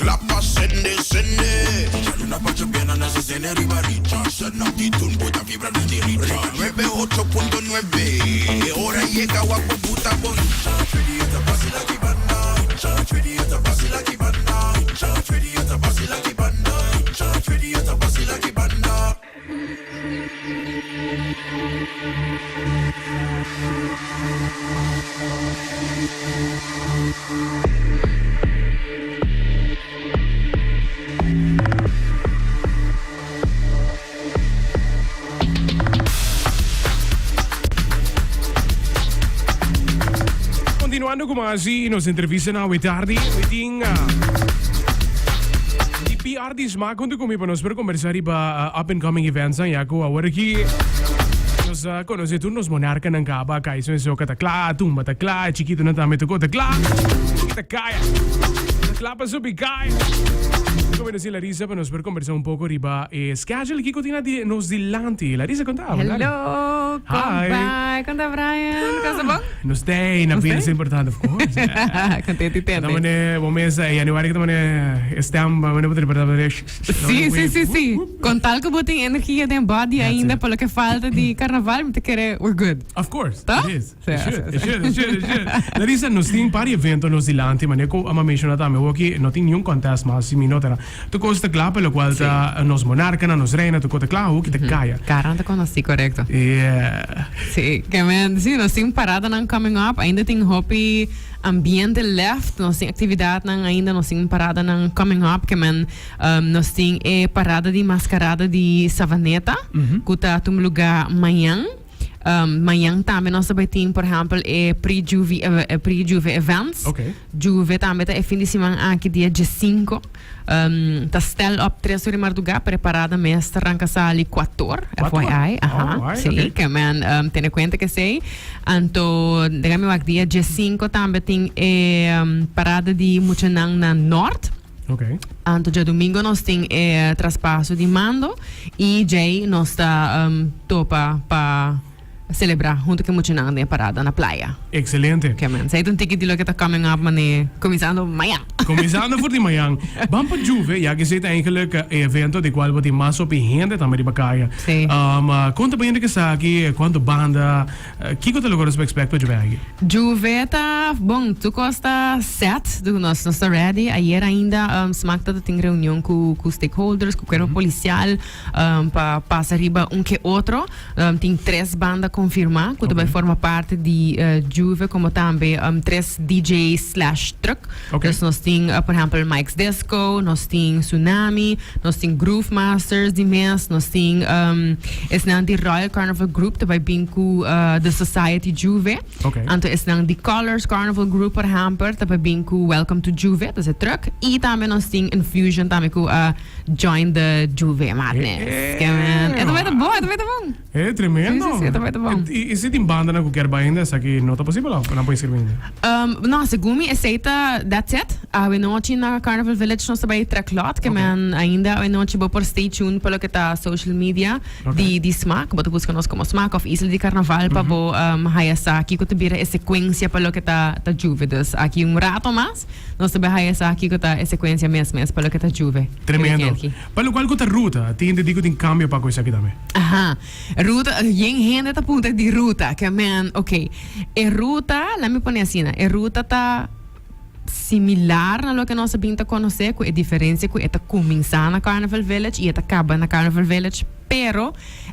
Klappa sende. C'è una pace piena nella scena arriva riccia. Se no ti tu puta fibra di riccia. 98.9 e ora llega guapo puta boncia. Tridieta basila kibana. Tridieta basila kibana. Tridieta basila kibana. Tridieta basila kibana. Continuando como así nos entrevistan a Tardi, waiting di PR di Smack quando come per conversare ba up and coming events ya ko agora aqui nos conoce tu nos monarca ng kaba kai so katakla tumba takla chiquito na tame to takla kita kaya takla pa so bigay. Come si Larissa per conversare un poco riba e schedule chi continua di nos dillanti. Larissa contava. Hello, hi. Conta Brian, cosa bom? Nos day na pin importante of course. Contenti te. Tamane momesa januari que tamane stem mane poder para Sì. Con tal que botem energia dentro body ainda pelo que falta de carnaval, me te querer we're good. Of course. Tá? It is. It should. Larissa nos tem pari evento nos dillanti mane ko ama mencionata me woki não tem nenhum contest mas se minota. Tu costa clap pelo qual nos monarcana, nos reina, tu costa clap o que te caia. Caramba, conosci, correto. Yeah. Sim, que men, sim, nós temos parada na coming up, ainda tem hobby ambiente left, nós temos atividade na ainda, nós temos parada na coming up, que men, nós temos parada de mascarada de Savaneta, que está um lugar amanhã. Manhã também nós também por exemplo, pre-Juve events. Okay. Juve também é fim de semana aqui dia 5. Tá stel up 3 horas de madrugada preparada mesmo arranca ali 4 FYI. Sim, que man tem em conta que sei. Então, digamos aqui dia 5 também tem parada de Muchenang na norte. Okay. Então, dia domingo nós temos traspasso de mando e Jay nós está topa para celebrar junto com Muchenang na parada na praia. Excelente. Que man, sei um ticket de lo que está coming up, mas começando amanhã. Começando voor die Mayang. Bampa Juve, ja, je zit eigenlijk evento de qual wordt mais op hende também de bacaya. Sim. Conta bem que está aqui, quanto banda, que que tu logo expect para Juve aqui? Juve tá bom, tu costa set do nosso está ready. Ayer ainda Smack tá tem reunião com stakeholders, com o corpo policial, para passar riba que outro. Tem 3 bandas confirmar que também forma parte de Juve, como também 3 DJ/truck. Okay. Nós temos, por exemplo, Mike's Disco, nós temos Tsunami, nós temos Groove Masters de mês, nós temos the Royal Carnival Group, também bem com The Society Juve. Okay. Então, the Colors Carnival Group, por exemplo, também bem com Welcome to Juve, das é truck. E também nós temos Infusion, também com Join the Juve Madness. É também tá bom, É tremendo. Sim, também tá bom. E se tem banda na qualquer ainda, isso aqui não tá possível, não pode ser ainda. Não, segundo me, aceita, that's it. A noite na Carnival Village nós também tracklot, que man ainda a noite vou por stay tuned pelo que tá social media de Smack, bota busca nós como Smack of Isla de Carnaval para bo hayasa aqui que tibira a sequência pelo que tá Juve. Aqui rato mais, nós também hayasa aqui que tá a sequência mesmo pelo que tá Juve. Tremendo. Pelo qual que tá ruta, tem tem cambio para coisa aqui também. Aha. Ruta, gente tá punta de ruta, que man, ok. E ruta, lá me põe assim, e ruta tá similar a lo que nós sabemos conhecer, com a diferença que está começando na Carnival Village e está acabando na Carnival Village, pero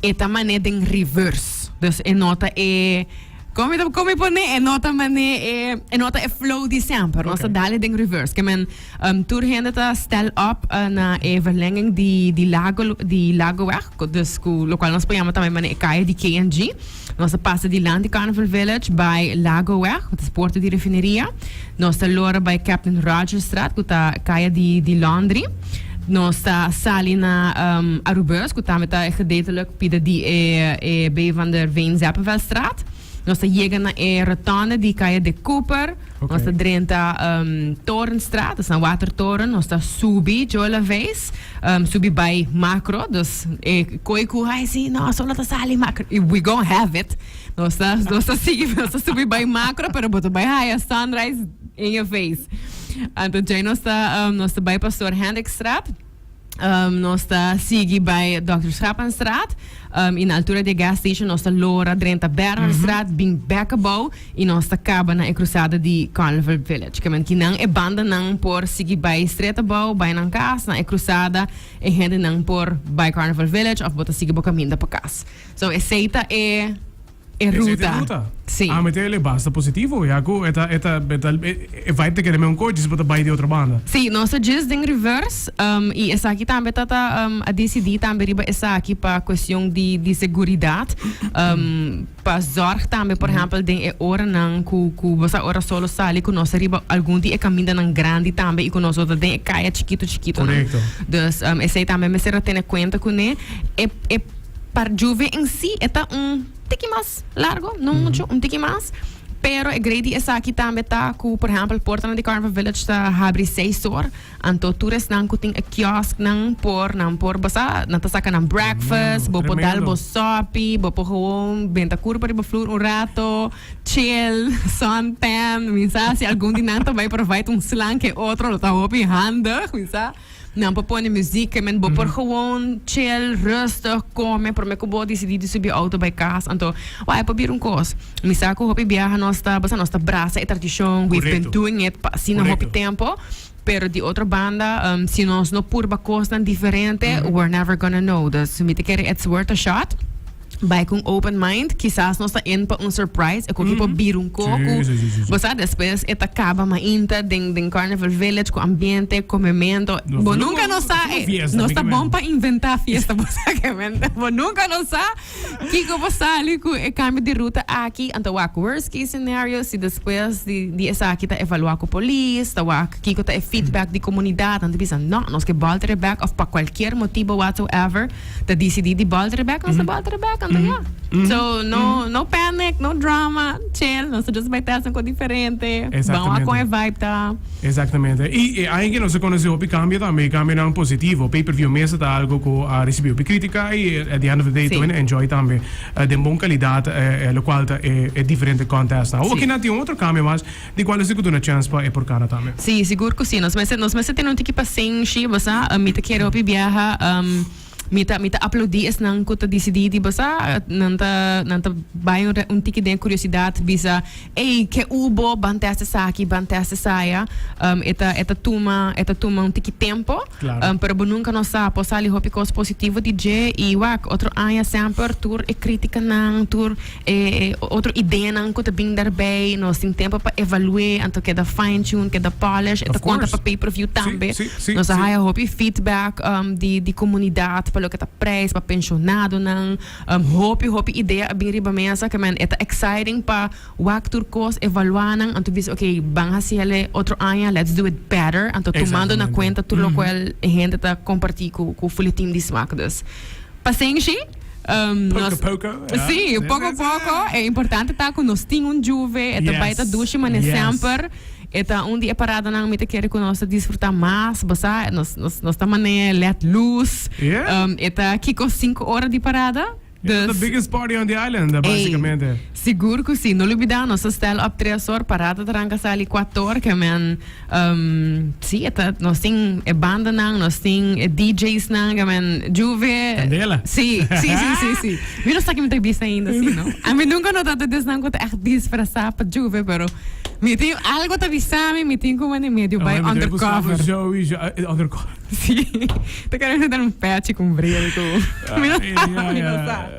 é maneira em reverse. Então, nota é como põe nota mané nota é flow de sempre, nós dali em reverse. Que man tour gente tá stel up na verlenging de lago weg, dus lo qual nós põemos também mané caia de KNG. Nós passa de land de Carnival Village by Lago weg, dat is porto de refineria. Nós tá lora by Captain Roger Straat, que tá caia de Laundry. Nós está sali na Arubeus, que também está gedeeltelijk bij de B van der Veen Zeppenvelstraat. Nós chega na rotonda de Caia de Cooper. Ok. Nós drenta Torenstraat, dus een watertoren. Nós subi, jola vez. Subi bij macro, dus koiku, hij zie, no, só nós sali macro. We gonna have it. Nós subi bij macro, pero boto bij high sunrise in your face. Então, já nós tá bij Pastor Hendrikstraat. Nós está sigi bij Dr. Schappenstraat. In altura de gas station, nós está Lora, Drenta Bernardstraat, Bing Bekkebouw. E nós está caba na cruzada de Carnival Village. Que men que não é banda não por sigi bij Streetabouw, bij nan casa, na cruzada, e gente não por bij Carnival Village, of bota sigi bo caminho para casa. So, essa é ruta. Sim. Ah, mas ele basta positivo. Jaco, vai ter que ter um coach para baixo de outra banda. Sim, nós just em reverse. E essa aqui também está a decidir também riba essa aqui para questão de segurança. Para zorg também, por exemplo, de hora não que você hora solo sali que nós riba algum dia caminha nang grande também e que nós outra de caia chiquito. Correcto. Dus essa também me será ter conta com né. Para juve em si está tiki mais largo, não muito, tiki mais. Pero a grade essa aqui também tá com, por exemplo, porta de Carnival Village tá abre 6 horas. Então tourists não tem a kiosk não por basta, não tá sacando breakfast, bo podal bo sopi, bo po gewoon benta curva de vloer rato, chill, suntan, minsa se algum dia não vai provide slang que outro tá hopi handig, minsa. Não para pôr muziek, men bo por gewoon chill, rustig komen, por me que bo decidir subir auto bij casa. Então, vai para um coisa. Me saco hopi viaja nossa brasa e tradição. We've been doing it assim no hopi tempo. Pero de outra banda, se nós não purba coisa diferente, we're never gonna know. Dus me te quer it's worth a shot. Bij com open mind, quizás nós está indo para surprise, eu cogi para bir coco. Você depois eta acaba mais inta den Carnival Village com ambiente, comimento. Bo nunca não sabe, nós está bom para inventar fiesta, você que mente. Bo nunca não sabe que você ali com o cambio de ruta aqui, então o worst case scenario, se depois de essa aqui tá evaluar com a polícia, tá o que tá feedback de comunidade, então bisa não, nós que balter back of para qualquer motivo whatsoever, tá decidir de balter back, nós tá balter back. So, no panic, no drama, chill, nós just vai ter algo diferente. Vamos com a vibe, tá? Exatamente. E aí que nós conhecemos o cambio também, cambio não positivo. Pay-per-view mesa tá algo que recebeu crítica e at the end of the day também enjoy também de boa qualidade, o qual é diferente contest. O que não tem outro cambio mais, de qual é que tu na chance para por cara também. Sim, seguro que sim. Nós temos um tipo paciência, você, me te quero viajar. Mita uploadi is nang kuta decidi di basa nanta bayon tiki den curiosidade bisa que ubo banteste saki banteste saia eta tuma tiki tempo pero nunca não sa posali hopi cos positivo DJ e outro aya sempre tour e crítica nang tour outro ideia nang kuta bing daarbij nós tem tempo para evaluar anto que da fine tune que da polish eta conta para pay-per-view também nós haya hopi feedback di comunidade pelo que tá prijs para pensionado não hopi ideia abrir riba mesa que man eta exciting para tour cos evaluar nang anto bis okay bang hasiele outro aya let's do it better anto tomando na conta tudo lo qual gente tá compartilhar com o full team de smack dus paciência pouco. Sim, pouco. É importante estar com nós tem juve, é também tá duche, mas é sempre eta dia parada não me te quer com nós desfrutar mais, basta nós tá mané let loose. Eta kiko 5 horas de parada. The biggest party on the island, basicamente. Seguro que sim. Não olvidar, nós estamos up 3 horas, parada tranca sali 4 horas, que man, sim, nós tem banda não, nós tem DJs não, que man, juve. Candela. Sim. Eu não sei que me tem visto ainda, assim, não? A mim nunca notado desse não, que eu echt disfrazar para juve, pero me tem algo tá visando, me tem como em meio, by undercover. Undercover. Sim. Tu queres dar patch com brilho, com... não sabe.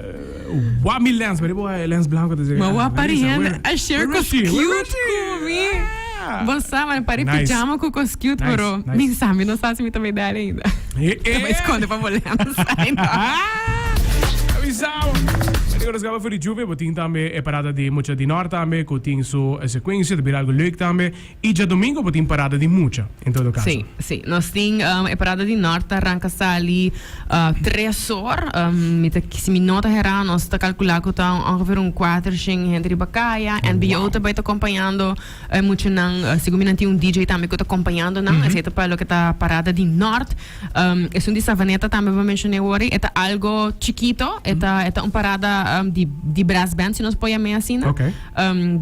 Mil lens, mas é lens branco tá dizendo. Mas aparente, a share com cute comigo. Você vai para pijama com cos cute, pero nem sabe, não sabe se me também dar ainda. Também esconde para mulher, não sai. Avisão. agora gaba voor die Juve, wat tem também é parada de mucha de norte também, que tem sua sequência de algo leuk também. E já domingo wat tem parada de mucha, em todo caso. Sim, sim. Nós temos a parada de norte, arranca ali 3 horas. Se me nota herá, nós está calculando que está ongeveer 4 gente de Bacaia. En bij jou também está acompanhando muito não, segundo tem DJ também que está acompanhando não. Esse é para o que está parada de norte. É de Savaneta também vou mencionar hoje. É algo chiquito, é parada de brass band, se nós põe assim. Okay.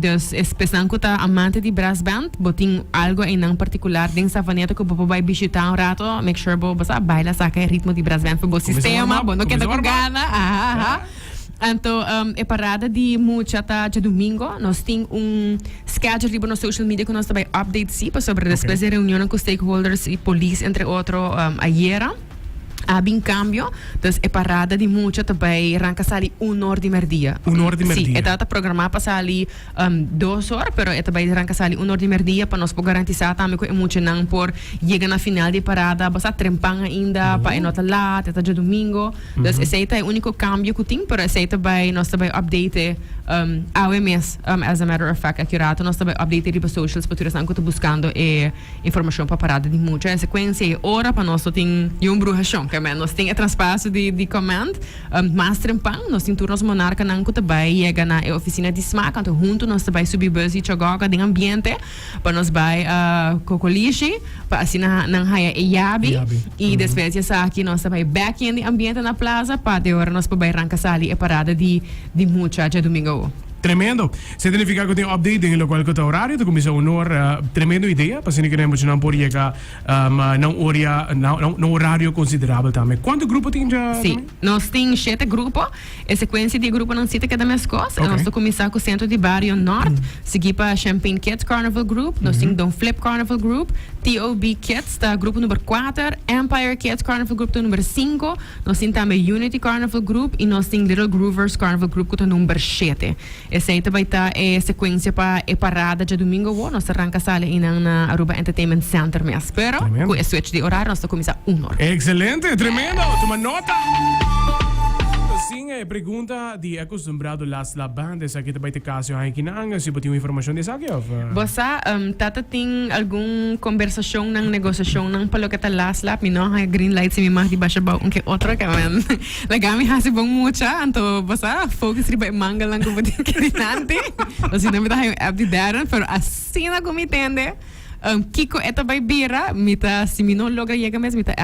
Dus pensando que está amante de brass band, botem algo em não particular dentro Savaneta que você vai visitar rato, make sure você baila saca ritmo de brass band para o sistema, não quer com gana. Então, é parada de mucha de domingo. Nós temos schedule no social media que nós também update sobre depois da reunião com stakeholders e polícia, entre outros, ayer. Em cambio, então é parada de mucha também arranca ali 1 hora de merdia. 1 hora de merdia. Sim, está programado para ali 2 horas, pero é também arranca ali 1 hora de merdia para nós garantizar também que é mucha não por chegar na final de parada, basta trempang ainda para enota lá, até de domingo. Então esse é o único cambio que tem, pero esse também nós também update AWMS, as a matter of fact, accurato, nós também update para socials para tudo que buscando informação para parada de mucha. A sequência é hora para nós tem bruxão. Nós temos transpasso de comando, mas trempang, nós temos turnos monarca não que também chega na oficina de SMAC, então junto nós também subir bus e jogar de ambiente, para nós vai cocoliche, para assim na raia e yabi, e depois essa aqui nós também back in de ambiente na plaza, para de hora nós vai arrancar ali a parada de mucha de domingo. Tremendo. Significa que tem update em local que está horário, tu começa tremendo ideia, para que não não por chegar não horário considerável também. Quanto grupo tem já? Sim, nós temos 7 grupos. A sequência de grupo não cita cada mês coisa. Nós começar com o centro de Barrio Norte, seguir para Champagne Kids Carnival Group, nós temos Don't Flip Carnival Group, TOB Kids, tá grupo número 4, Empire Kids Carnival Group, tá número 5, nós temos também Unity Carnival Group e nós temos Little Groovers Carnival Group, que tá número 7. Essa aí vai estar a sequência para a parada de domingo, nós arranca sala na Aruba Entertainment Center mesmo. Espero com o switch de horário nós começar 1 hora. Excelente, tremendo, toma nota. Sim, a pergunta de acostumbrado las la bandas aqui também te caso aí que não, se botou informação dessa aqui ou? Você tata tem alguma conversação na negociação não para o que tá las la, me não há green light se me mais de baixa bau um que outro que man. Legal me hasi bom mucha, então você focus riba manga lang ko botin que dinante. Assim não me dá app de Darren, pero assim não me entende. Kiko esta vai bira, mita se me não logra chegar mesmo, mita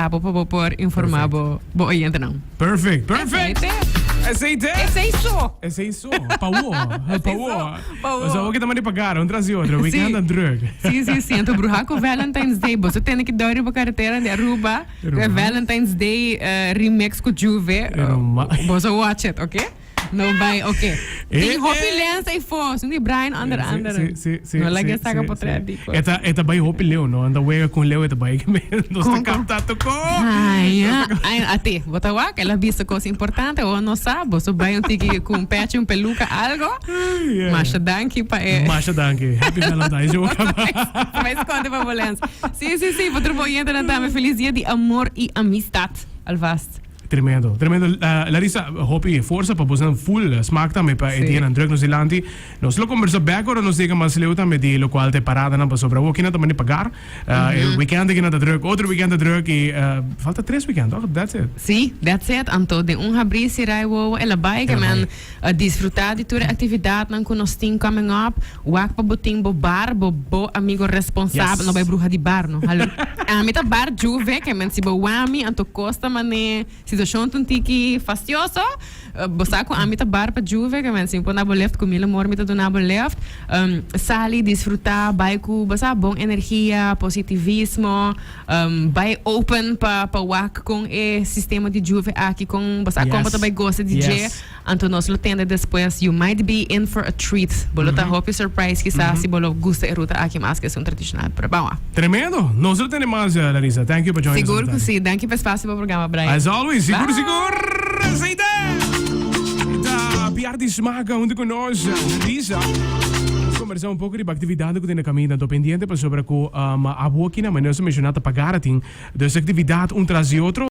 por informar bo oyente não. Perfect. Aceite. É isso. Paulo. Mas eu que também pagar, trazer outro, we can drug. Sim, então bruhaco Valentine's Day, você tem que dar para carteira de Aruba, Valentine's Day remix com Juve. Você watch it, ok? Não vai, ok. Tem hopilência e força, não Brian under. Não lege saca para trás. Eta vai hopileu, não anda wega com leu eta vai que nós tá captado com. Ai, até, bota lá, ela vista coisa importante ou não sabe, você vai tique com patch, peluca, algo. Masha danke Happy Valentine's Day. Mas conta para violência. Sim, vou trabalhando na dama feliz dia de amor e amistade. Alvast. Tremendo. Larissa, hopi força para você full smaak também para editar druk nos ilanti. Nós lo conversa back ou nós diga mais leu também de local te parada na para sobra o que não também pagar. Weekend que não da druk, outro weekend da druk e falta 3 weekend, that's it. Sim, that's it. Anto de abrir se raiwo ela vai que man desfrutar de toda atividade não que nós tem coming up. Wak pa boting bo bar bo amigo responsável, não vai bruxa de bar no. Mita bar Juve que man si bo wami anto costa mané situação um tiki fastioso, bosa com a mita bar para Juve, que man sim, quando abo left com mil amor mita do nabo left, sali desfrutar, vai com bosa bom energia, positivismo, vai open para wak com o sistema de Juve aqui com bosa como também gosta de DJ, então nós lo tende depois, you might be in for a treat, bolota hope surprise quizás se bolo gusta ruta aqui mais que são tradicional para bom. Tremendo, nós lo temos mais Larissa, thank you for joining us. Seguro que sim, thank you pelo espaço para o programa, Brian. As always, seguro. Aceita! Ita, piar de smaga onde conosco, Larissa. Conversar um pouco de atividade que tem na caminho, estou pendente para sobre a boa aqui na maneira mencionada pagar, tem dessa atividade um traz outro.